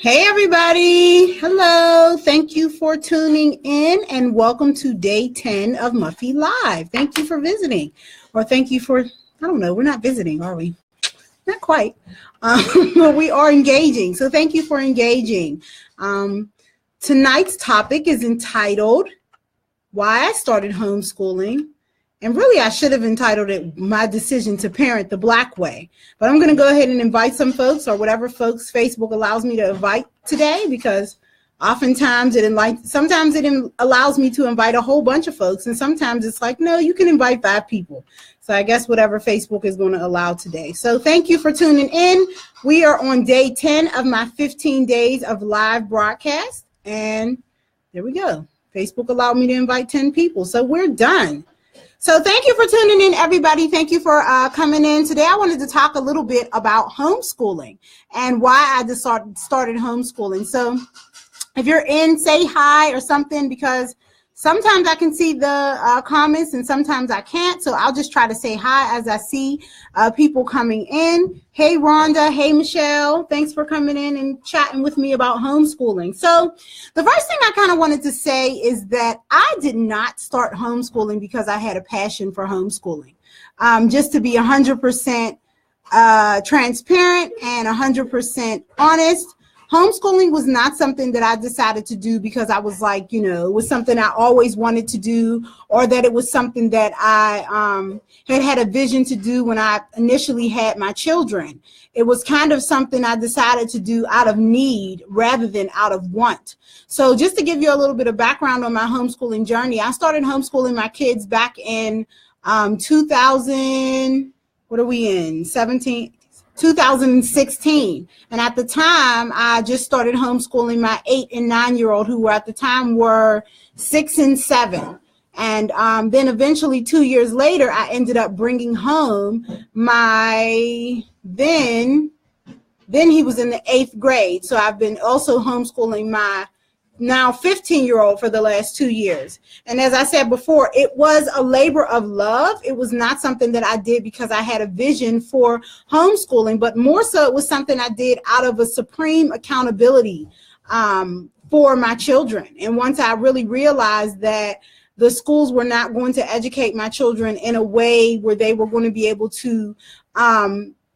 Hey everybody, hello. Thank you for tuning in and welcome to day 10 of Muffy Live. Thank you for visiting, or thank you for, I don't know, we're not visiting, are we? Not quite, but we are engaging. So thank you for engaging. Tonight's topic is entitled, Why I Started Homeschooling. And really, I should have entitled it My Decision to Parent the Black Way. But I'm going to go ahead and invite some folks, or whatever folks Facebook allows me to invite today, because oftentimes sometimes it allows me to invite a whole bunch of folks, and sometimes it's like, no, you can invite 5 people. So I guess whatever Facebook is going to allow today. So thank you for tuning in. We are on day 10 of my 15 days of live broadcast, and there we go. Facebook allowed me to invite 10 people, so we're done. So thank you for tuning in, everybody. Thank you for coming in. Today I wanted to talk a little bit about homeschooling and why I just started homeschooling. So if you're in, say hi or something, because sometimes I can see the comments and sometimes I can't. So I'll just try to say hi as I see people coming in. Hey, Rhonda. Hey, Michelle. Thanks for coming in and chatting with me about homeschooling. So the first thing I kind of wanted to say is that I did not start homeschooling because I had a passion for homeschooling. Just to be 100% transparent and 100% honest, homeschooling was not something that I decided to do because I was like, it was something I always wanted to do, or that it was something that I had a vision to do when I initially had my children. It was kind of something I decided to do out of need rather than out of want. So just to give you a little bit of background on my homeschooling journey, I started homeschooling my kids back in 2016. And at the time, I just started homeschooling my 8 and 9-year-old, who were at the time were 6 and 7. And then eventually 2 years later, I ended up bringing home my, then he was in the 8th grade. So I've been also homeschooling my now 15-year-old for the last 2 years. And as I said before, it was a labor of love. It was not something that I did because I had a vision for homeschooling, but more so it was something I did out of a supreme accountability for my children. And once I really realized that the schools were not going to educate my children in a way where they were going to be able to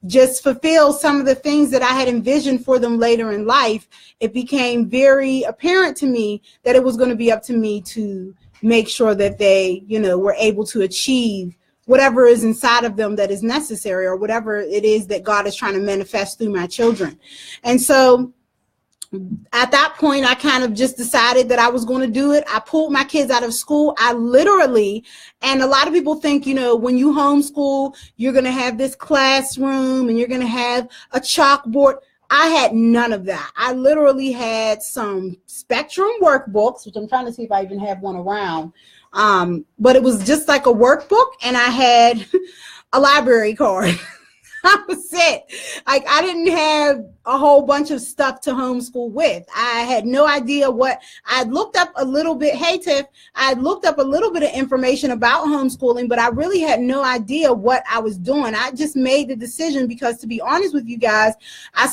just fulfill some of the things that I had envisioned for them later in life, it became very apparent to me that it was going to be up to me to make sure that they, were able to achieve whatever is inside of them that is necessary, or whatever it is that God is trying to manifest through my children. And so at that point, I kind of just decided that I was going to do it. I pulled my kids out of school. I literally, and a lot of people think, when you homeschool, you're going to have this classroom and you're going to have a chalkboard. I had none of that. I literally had some Spectrum workbooks, which I'm trying to see if I even have one around. But it was just like a workbook, and I had a library card. That was it. Like, I didn't have a whole bunch of stuff to homeschool with. I had no idea what, I'd looked up a little bit, hey Tiff, I'd looked up a little bit of information about homeschooling, but I really had no idea what I was doing. I just made the decision because, to be honest with you guys, I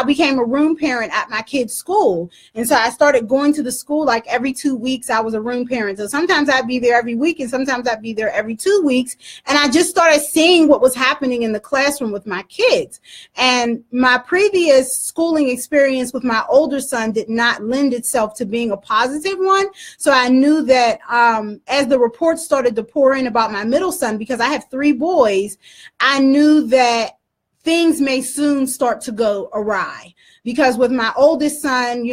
became a room parent at my kid's school. And so I started going to the school like every 2 weeks. I was a room parent. So sometimes I'd be there every week and sometimes I'd be there every 2 weeks. And I just started seeing what was happening in the classroom with my kids. And my previous schooling experience with my older son did not lend itself to being a positive one. So I knew that as the reports started to pour in about my middle son, because I have 3 boys, I knew that things may soon start to go awry. Because with my oldest son,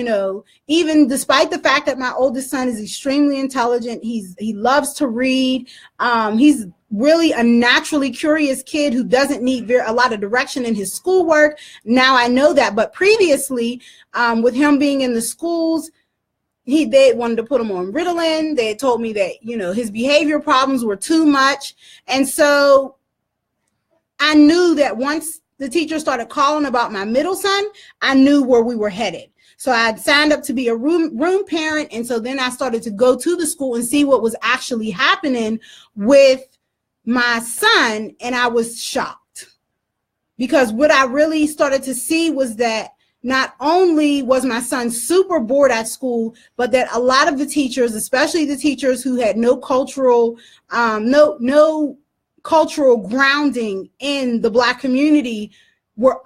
even despite the fact that my oldest son is extremely intelligent, he loves to read, he's really a naturally curious kid who doesn't need a lot of direction in his schoolwork. Now I know that, but previously, with him being in the schools, they wanted to put him on Ritalin. They had told me that, his behavior problems were too much. And so I knew that once the teacher started calling about my middle son, I knew where we were headed. So I signed up to be a room parent. And so then I started to go to the school and see what was actually happening with my son. And I was shocked, because what I really started to see was that not only was my son super bored at school, but that a lot of the teachers, especially the teachers who had no cultural grounding in the Black community, were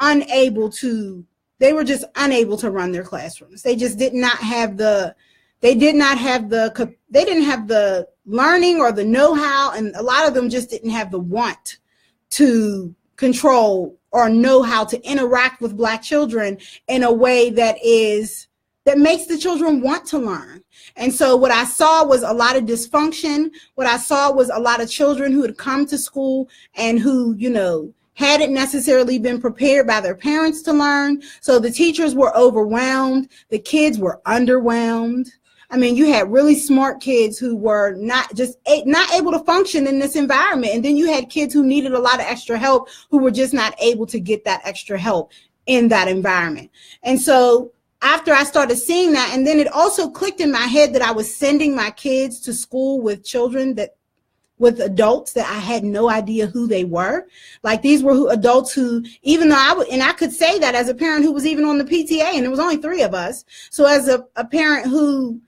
just unable to run their classrooms. They just didn't have the learning or the know-how, and a lot of them just didn't have the want to control or know how to interact with Black children in a way that makes the children want to learn. And so what I saw was a lot of dysfunction. What I saw was a lot of children who had come to school and who, hadn't necessarily been prepared by their parents to learn. So the teachers were overwhelmed. The kids were underwhelmed. I mean, you had really smart kids who were not able to function in this environment. And then you had kids who needed a lot of extra help who were just not able to get that extra help in that environment. And so after I started seeing that, and then it also clicked in my head that I was sending my kids to school with with adults that I had no idea who they were. Like, these were adults who, even though I could say that as a parent who was even on the PTA, and there was only 3 of us. So as a parent who,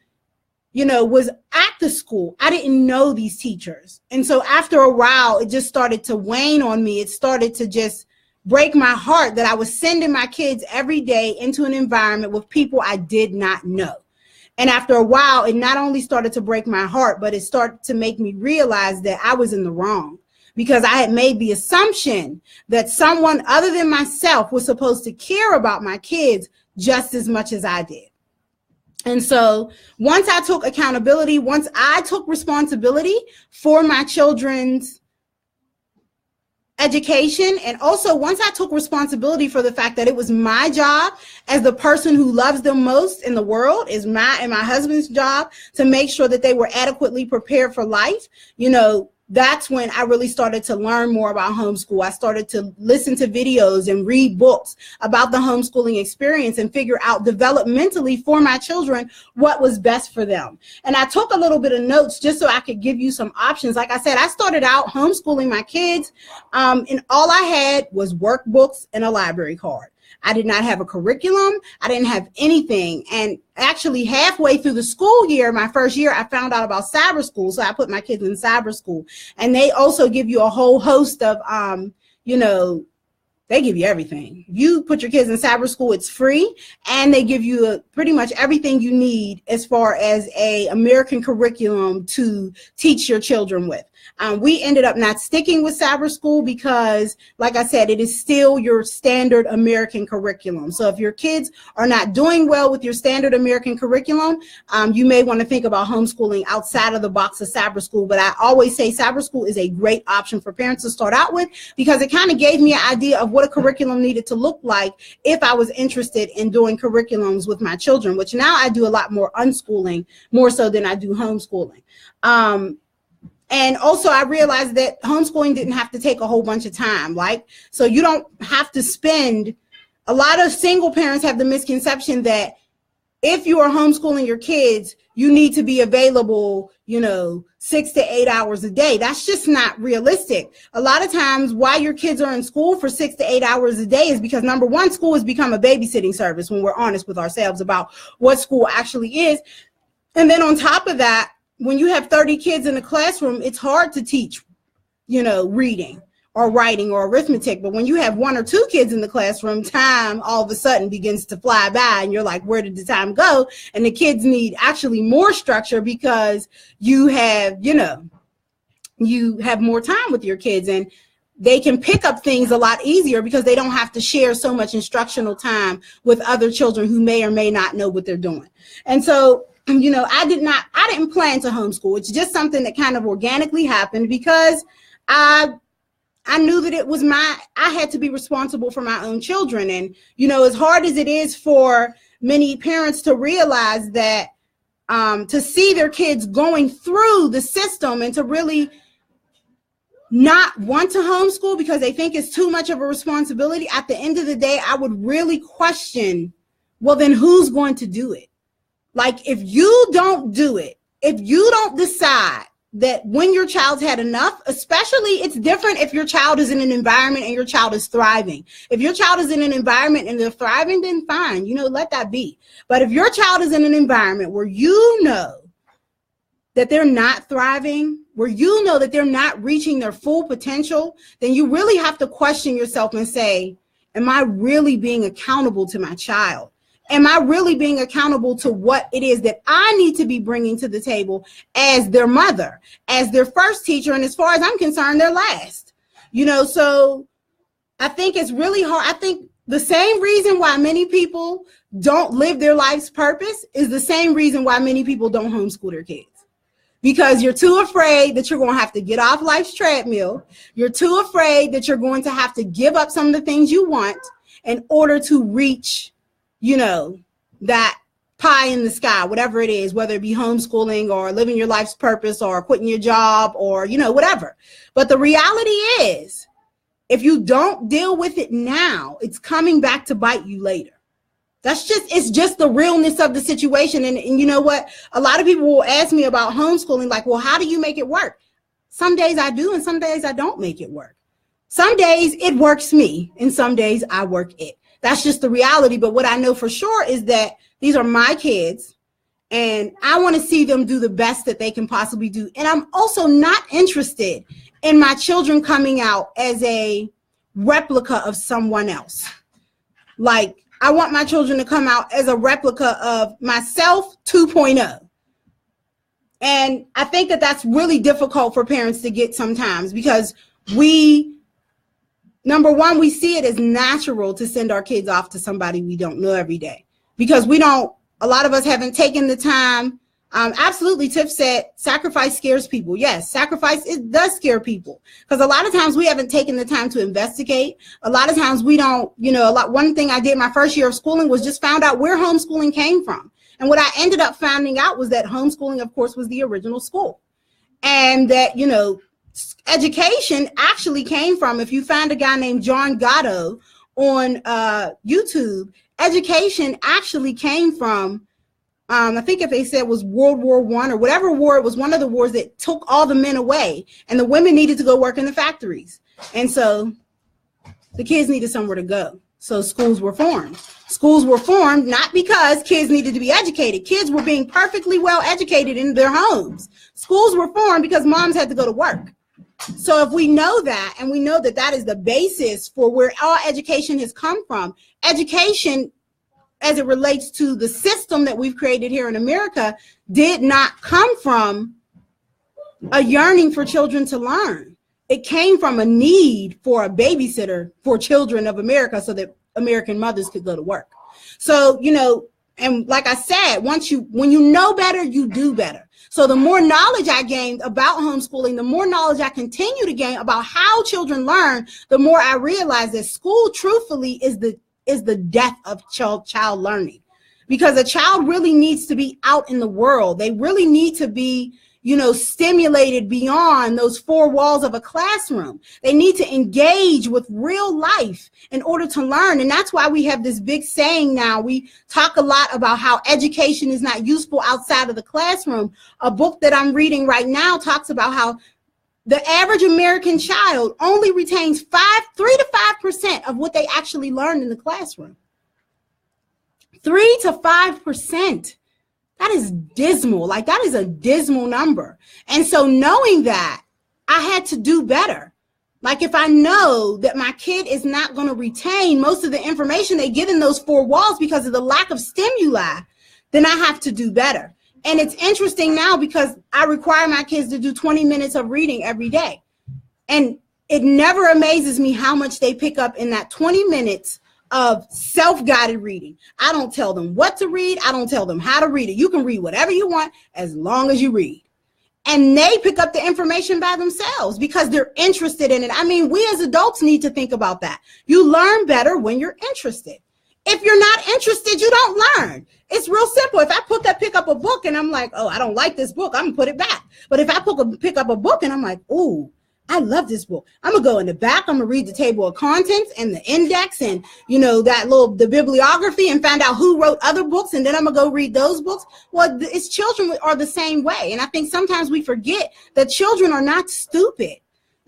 was at the school, I didn't know these teachers. And so after a while, it just started to wane on me. It started to just break my heart that I was sending my kids every day into an environment with people I did not know. And after a while, it not only started to break my heart, but it started to make me realize that I was in the wrong, because I had made the assumption that someone other than myself was supposed to care about my kids just as much as I did. And so once I took accountability, once I took responsibility for my children's education, and also once I took responsibility for the fact that it was my job as the person who loves them most in the world, is my husband's job to make sure that they were adequately prepared for life, that's when I really started to learn more about homeschool. I started to listen to videos and read books about the homeschooling experience and figure out developmentally for my children what was best for them. And I took a little bit of notes just so I could give you some options. Like I said, I started out homeschooling my kids, and all I had was workbooks and a library card. I did not have a curriculum. I didn't have anything. And actually halfway through the school year, my first year, I found out about cyber school. So I put my kids in cyber school, and they also give you a whole host of, they give you everything. You put your kids in cyber school, it's free, and they give you pretty much everything you need as far as a American curriculum to teach your children with. We ended up not sticking with cyber school because, like I said, it is still your standard American curriculum. So if your kids are not doing well with your standard American curriculum, you may want to think about homeschooling outside of the box of cyber school. But I always say cyber school is a great option for parents to start out with, because it kind of gave me an idea of what a curriculum needed to look like if I was interested in doing curriculums with my children, which now I do a lot more unschooling, more so than I do homeschooling. And also I realized that homeschooling didn't have to take a whole bunch of time. So you don't have to spend, a lot of single parents have the misconception that if you are homeschooling your kids, you need to be available, 6 to 8 hours a day. That's just not realistic. A lot of times why your kids are in school for 6 to 8 hours a day is because, number one, school has become a babysitting service when we're honest with ourselves about what school actually is. And then on top of that, when you have 30 kids in a classroom, it's hard to teach, reading or writing or arithmetic. But when you have 1 or 2 kids in the classroom, time all of a sudden begins to fly by, and you're like, where did the time go? And the kids need actually more structure because you have, you have more time with your kids, and they can pick up things a lot easier because they don't have to share so much instructional time with other children who may or may not know what they're doing. And so, I didn't plan to homeschool. It's just something that kind of organically happened because I knew that I had to be responsible for my own children. And, as hard as it is for many parents to realize that, to see their kids going through the system and to really not want to homeschool because they think it's too much of a responsibility, at the end of the day, I would really question, well, then who's going to do it? Like, if you don't do it, if you don't decide that when your child's had enough, especially it's different if your child is in an environment and your child is thriving. If your child is in an environment and they're thriving, then fine, let that be. But if your child is in an environment where you know that they're not thriving, where you know that they're not reaching their full potential, then you really have to question yourself and say, am I really being accountable to my child? Am I really being accountable to what it is that I need to be bringing to the table as their mother, as their first teacher, and as far as I'm concerned, their last? So I think it's really hard. I think the same reason why many people don't live their life's purpose is the same reason why many people don't homeschool their kids. Because you're too afraid that you're going to have to get off life's treadmill. You're too afraid that you're going to have to give up some of the things you want in order to reach, that pie in the sky, whatever it is, whether it be homeschooling or living your life's purpose or quitting your job or, whatever. But the reality is, if you don't deal with it now, it's coming back to bite you later. It's just the realness of the situation. And you know what? A lot of people will ask me about homeschooling, like, well, how do you make it work? Some days I do, and some days I don't make it work. Some days it works me, and some days I work it. That's just the reality. But what I know for sure is that these are my kids, and I want to see them do the best that they can possibly do. And I'm also not interested in my children coming out as a replica of someone else. Like, I want my children to come out as a replica of myself 2.0. And I think that that's really difficult for parents to get sometimes, because number one, we see it as natural to send our kids off to somebody we don't know every day, because a lot of us haven't taken the time. Absolutely, Tiff said sacrifice scares people. Yes, it does scare people, because a lot of times we haven't taken the time to investigate. A lot of times we don't, one thing I did my first year of schooling was just found out where homeschooling came from. And what I ended up finding out was that homeschooling, of course, was the original school. And that, education actually came from, if you find a guy named John Gatto on YouTube, education actually came from, I think if they said it was World War I or whatever war, it was one of the wars that took all the men away, and the women needed to go work in the factories. And so the kids needed somewhere to go. So schools were formed. Schools were formed not because kids needed to be educated. Kids were being perfectly well educated in their homes. Schools were formed because moms had to go to work. So if we know that, and we know that that is the basis for where all education has come from, education as it relates to the system that we've created here in America did not come from a yearning for children to learn. It came from a need for a babysitter for children of America so that American mothers could go to work. So, and like I said, when you know better, you do better. So the more knowledge I gained about homeschooling, the more knowledge I continue to gain about how children learn, the more I realize that school truthfully is the death of child learning, because a child really needs to be out in the world. They really need to be, stimulated beyond those four walls of a classroom. They need to engage with real life in order to learn. And that's why we have this big saying now. We talk a lot about how education is not useful outside of the classroom. A book that I'm reading right now talks about how the average American child only retains 3 to 5% of what they actually learned in the classroom. 3 to 5%. That is dismal. Like, that is a dismal number. And so knowing that, I had to do better. Like, if I know that my kid is not going to retain most of the information they get in those four walls because of the lack of stimuli, then I have to do better. And it's interesting now because I require my kids to do 20 minutes of reading every day. And it never amazes me how much they pick up in that 20 minutes of self-guided reading. I don't tell them what to read. I don't tell them how to read it. You can read whatever you want as long as you read. And they pick up the information by themselves because they're interested in it. I mean, we as adults need to think about that. You learn better when you're interested. If you're not interested, you don't learn. It's real simple. If I pick up a book and I'm like, oh, I don't like this book, I'm gonna put it back. But if I pick up a book and I'm like, ooh, I love this book. I'm gonna go in the back. I'm gonna read the table of contents and the index and, you know, the bibliography and find out who wrote other books. And then I'm gonna go read those books. Well, it's children are the same way. And I think sometimes we forget that children are not stupid.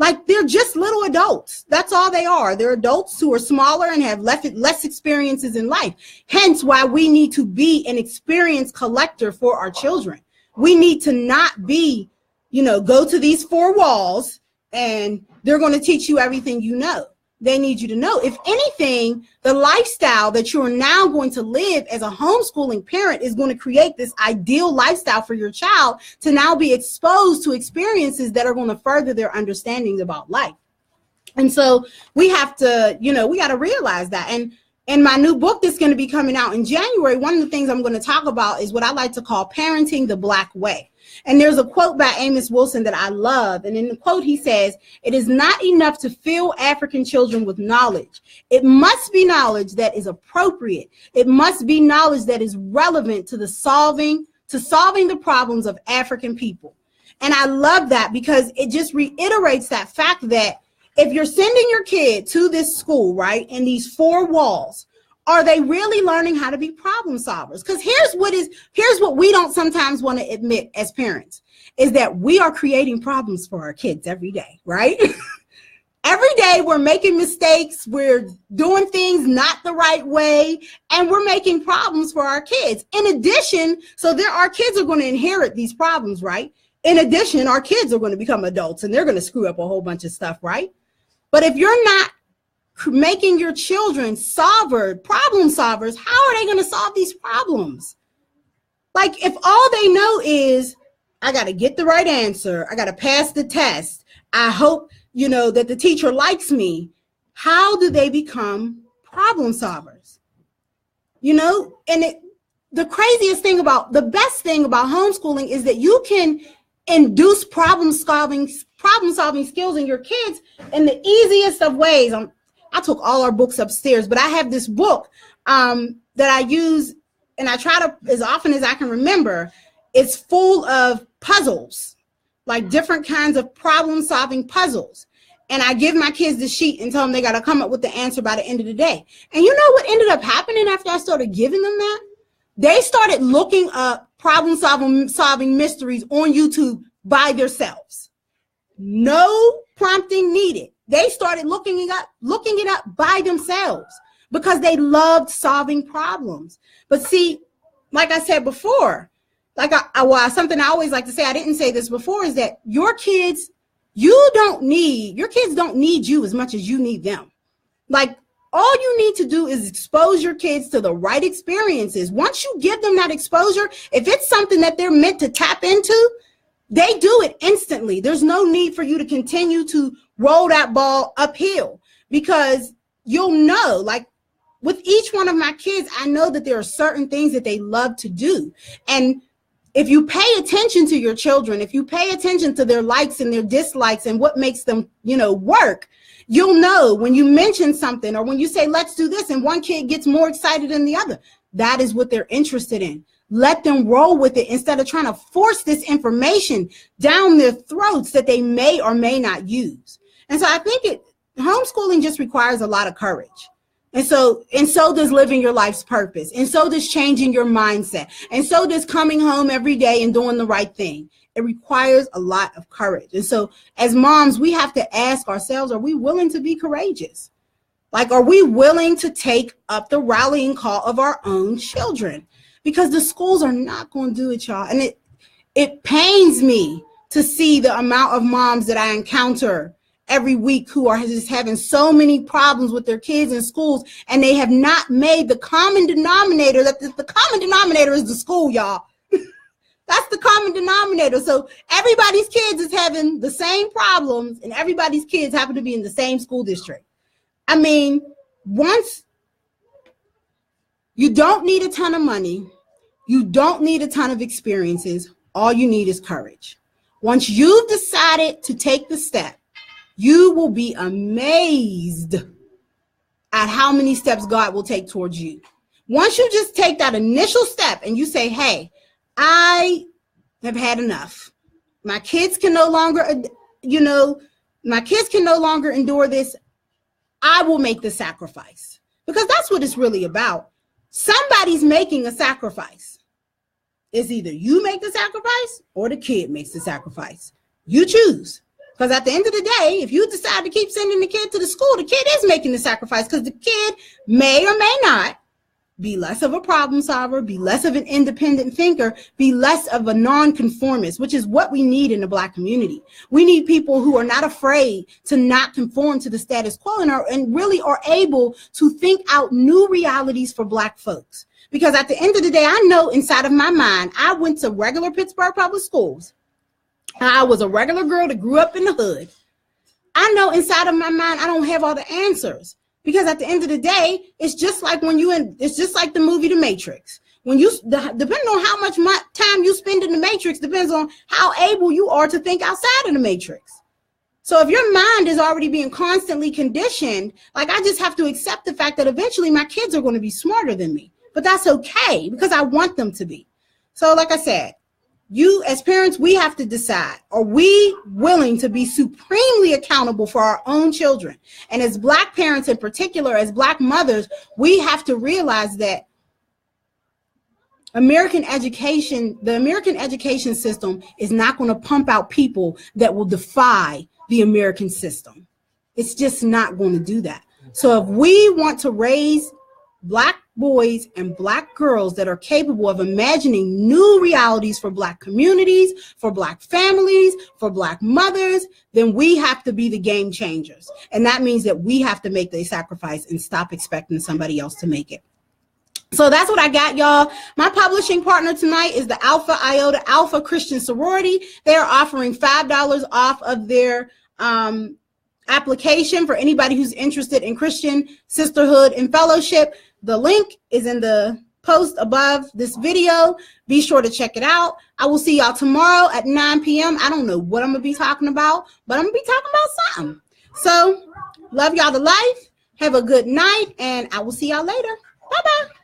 Like, they're just little adults. That's all they are. They're adults who are smaller and have less experiences in life. Hence why we need to be an experience collector for our children. We need to not be, you know, go to these four walls and they're going to teach you everything you know. They need you to know. If anything, the lifestyle that you're now going to live as a homeschooling parent is going to create this ideal lifestyle for your child to now be exposed to experiences that are going to further their understandings about life. And so we have to, you know, we got to realize that. And in my new book that's going to be coming out in January, one of the things I'm going to talk about is what I like to call parenting the Black way. And there's a quote by Amos Wilson that I love. And in the quote, he says, "It is not enough to fill African children with knowledge. It must be knowledge that is appropriate. It must be knowledge that is relevant to solving the problems of African people." And I love that because it just reiterates that fact that if you're sending your kid to this school, right, in these four walls, are they really learning how to be problem solvers? Because here's what we don't sometimes want to admit as parents, is that we are creating problems for our kids every day, right? Every day we're making mistakes, we're doing things not the right way, and we're making problems for our kids. In addition, our kids are going to inherit these problems, right? In addition, our kids are going to become adults and they're going to screw up a whole bunch of stuff, right? But if you're not making your children problem solvers, how are they going to solve these problems? Like, if all they know is, I got to get the right answer, I got to pass the test, I hope, you know, that the teacher likes me, how do they become problem solvers? You know, and the best thing about homeschooling is that you can induce problem solving skills in your kids in the easiest of ways. I took all our books upstairs, but I have this book that I use, and I try to, as often as I can remember, it's full of puzzles, like different kinds of problem-solving puzzles. And I give my kids the sheet and tell them they got to come up with the answer by the end of the day. And you know what ended up happening after I started giving them that? They started looking up problem-solving mysteries on YouTube by themselves. No prompting needed. They started looking it up by themselves because they loved solving problems. But see, like I said before, something I always like to say, I didn't say this before, is that your kids don't need you as much as you need them. Like, all you need to do is expose your kids to the right experiences. Once you give them that exposure, if it's something that they're meant to tap into, they do it instantly. There's no need for you to continue to roll that ball uphill, because you'll know, like with each one of my kids, I know that there are certain things that they love to do. And if you pay attention to your children, if you pay attention to their likes and their dislikes and what makes them, you know, work, you'll know when you mention something or when you say, let's do this, and one kid gets more excited than the other, that is what they're interested in. Let them roll with it instead of trying to force this information down their throats that they may or may not use. And so I think homeschooling just requires a lot of courage. And so does living your life's purpose. And so does changing your mindset. And so does coming home every day and doing the right thing. It requires a lot of courage. And so as moms, we have to ask ourselves, are we willing to be courageous? Like, are we willing to take up the rallying call of our own children? Because the schools are not going to do it, y'all. And it pains me to see the amount of moms that I encounter every week who are just having so many problems with their kids in schools, and they have not made the common denominator. That the common denominator is the school, y'all. That's the common denominator. So everybody's kids is having the same problems, and everybody's kids happen to be in the same school district. I mean, you don't need a ton of money. You don't need a ton of experiences. All you need is courage. Once you've decided to take the step, you will be amazed at how many steps God will take towards you. Once you just take that initial step and you say, hey, I have had enough. My kids can no longer, My kids can no longer endure this. I will make the sacrifice, because that's what it's really about. Somebody's making a sacrifice. It's either you make the sacrifice or the kid makes the sacrifice. You choose. Because at the end of the day, if you decide to keep sending the kid to the school, the kid is making the sacrifice, because the kid may or may not be less of a problem solver, be less of an independent thinker, be less of a nonconformist, which is what we need in the Black community. We need people who are not afraid to not conform to the status quo and really are able to think out new realities for Black folks. Because at the end of the day, I know inside of my mind, I went to regular Pittsburgh public schools. I was a regular girl that grew up in the hood. I know inside of my mind, I don't have all the answers. Because at the end of the day, it's just like it's just like the movie The Matrix. Depending on how much time you spend in the Matrix, depends on how able you are to think outside of the Matrix. So if your mind is already being constantly conditioned, like, I just have to accept the fact that eventually my kids are going to be smarter than me. But that's okay, because I want them to be. So like I said, you as parents, we have to decide, are we willing to be supremely accountable for our own children? And as Black parents in particular, as Black mothers, we have to realize that the American education system is not going to pump out people that will defy the American system. It's just not going to do that. So if we want to raise Black boys and Black girls that are capable of imagining new realities for Black communities, for Black families, for Black mothers, then we have to be the game changers. And that means that we have to make the sacrifice and stop expecting somebody else to make it. So that's what I got, y'all. My publishing partner tonight is the Alpha Iota Alpha Christian Sorority. They're offering $5 off of their application for anybody who's interested in Christian sisterhood and fellowship. The link is in the post above this video. Be sure to check it out. I will see y'all tomorrow at 9 p.m. I don't know what I'm going to be talking about, but I'm going to be talking about something. So love y'all to life. Have a good night, and I will see y'all later. Bye-bye.